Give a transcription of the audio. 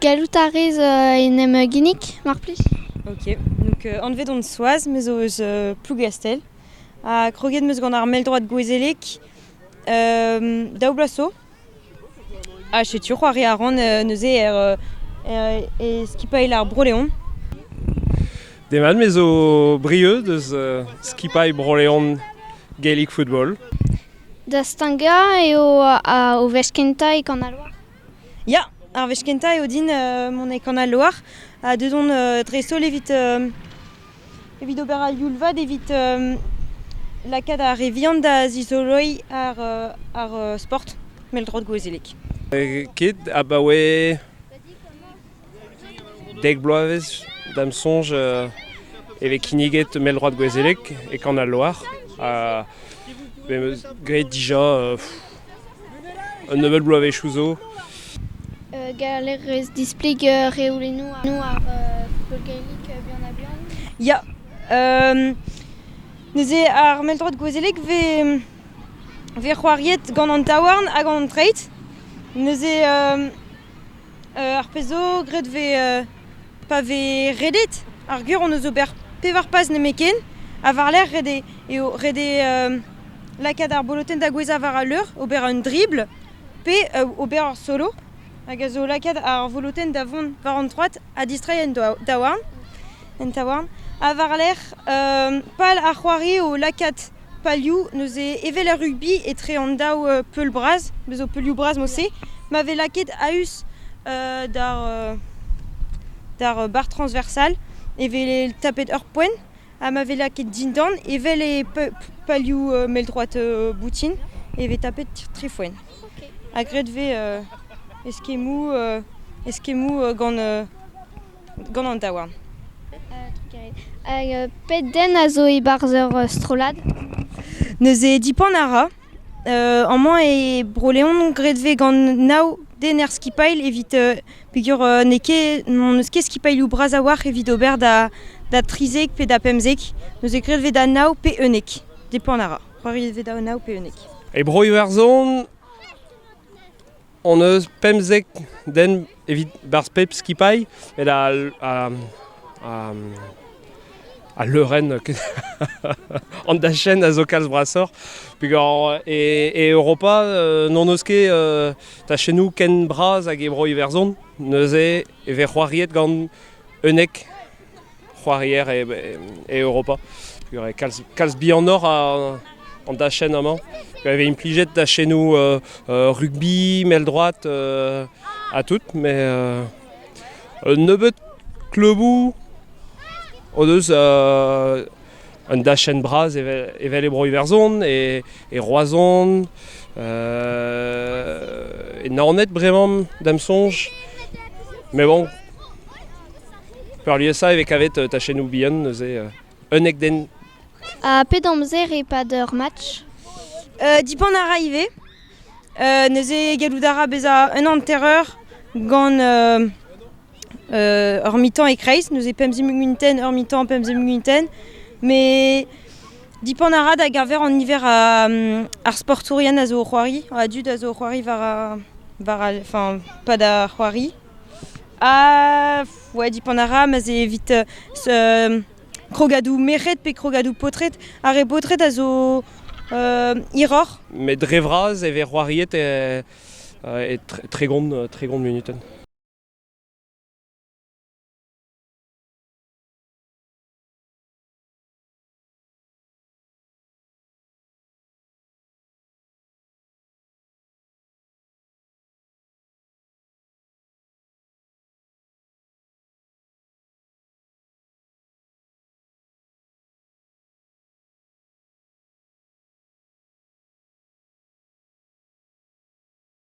Galoutariz enem ginnik, mar plij. Ok, donc anvet on soaz, mais o eus plougastel. A kroget meus gant ar meldroad gouezelek, daou blaso. A chetur c'hoari a ran neuze e skipail ar broleon. Demat me zo brieux deus skipailh broleon Gaelic football. Da stanga eo o veskenta e kan a loar. Ya, ar veskenta eo din mon e kan al loar. A dedon dresol evit ober al yulvad evit lakad ar reviant da zizoloi ar sport meldroad gouezelek. Ket a bawe dek bloavezh dam sonj evit kiniget meldroad gouezelek e kan al loar. Gret dija un nevel bloavezh ouzo. Galerez displeg reouleno ar football gaelic bihan a bihan. Ya, neuze ar meldroad gouezelek ve c'hoariet gant an taouarn hag an treit. Neuze ar pezo gret pa ve redet. Ar gur on eus ober pevar paz nemeken, a var l'er rede. Eo rede lakad ar boloten da gweza var a leur, ober un dribble, pe ober ar solo. Hag a zo lakad ar voloten da vont var an troat a distrai en taouarn. A var l'er pal ar c'hoari o lakad palioù neuze evel a rugby e tre an daou peul braz, bezo peulioù braz mose, ma ve laket a-us dar bar transversal, evel tapet ur poen, a ma ve laket dindan, evel e palioù meldroad boutin, evel tapet tri foen. A gret ve eskemou gant an daouarn. Pet den a zo e barzer strolad. Neuze dipan a ra, amañ e broleon gret ve gant naou den er skipail evit peogwir non eus ket skipailioù braz a war evit ober da trizek pe da pemzek. Neuze gret ve da naou pe eunek, dipan a ra. C'hoari ve da naou pe eunek. E broi werzon, on eus pemzek den evit barz pep skipailh, et a leuren an da chen a zo kalz brasor. E Europa non eus ket ta chenou ken braz hag e broi werzon, neuze e ve c'hoariet gant eunek c'hoarier e Europa. Kalz bihan nor an da chen amañ. Il y avait une pliget da chenou rugby, meldroad, à tout, mais nebeut klebou, o deus un da chen braz evel e broi werzon, e roazon, e naonet bremañ dam sonj, mais bon, per liesa evek avet ta chenou bihan, neuze eunek den. A pet amzer e pad ur match. Dipan a ra ive, neuze galout a ra beza un an terreur gant ur mitan e kreiz, neuze pemzemug minuten, ur mitan pemzemug minuten, me dipan a ra da garver an niver ar sportourian a zo o c'hoari, a dud a zo o c'hoari enfin, pa da c'hoari. Ouais, dipan a ra, ma ze evit krogadou meret pe krogadou potret, ar e potret a zo iror. Mais drevraz e ve c'hoariet e tre gond minuten.